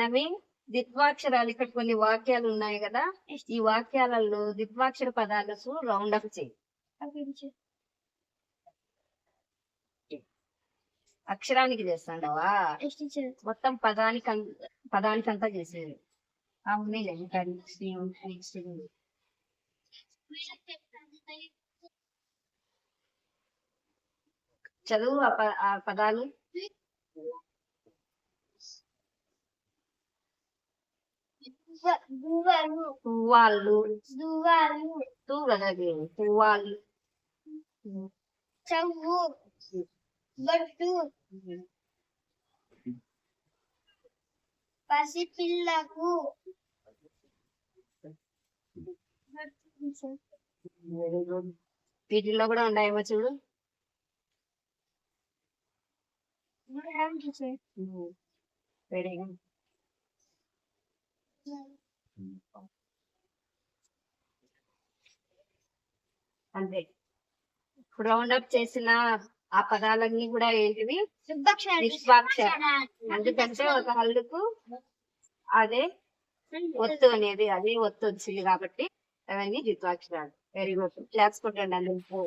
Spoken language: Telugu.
నవీన్, ద్విత్వాక్షరాలు ఇక్కడ కొన్ని వాక్యాలు ఉన్నాయి కదా, ఈ వాక్యాలలో ద్విత్వాక్షర పదాలకు రౌండ్ అప్ చేయి. అక్షరానికి చేస్తాండవా? మొత్తం పదానికంతా చేసేది. అవునులే, చదువు ఆ పదాలు. పువ్వాళ్ళు, పువ్వాళ్ళు, చవ్వు, బట్టు, పసిపిల్లకు, వీటిల్లో కూడా ఉన్నాయేమో చూడు. Very good. అంతే. ఇప్పుడు రౌండ్ అప్ చేసిన ఆ పదాలన్నీ కూడా ఏంటివి? ద్విత్వాక్షర. ఎందుకంటే ఒక హల్లుకు అదే ఒత్తు అనేది, అదే ఒత్తు వచ్చింది కాబట్టి అవన్నీ ద్విత్వాక్షరాలు. Very good. క్లాప్స్ కొట్టండి అందరూ.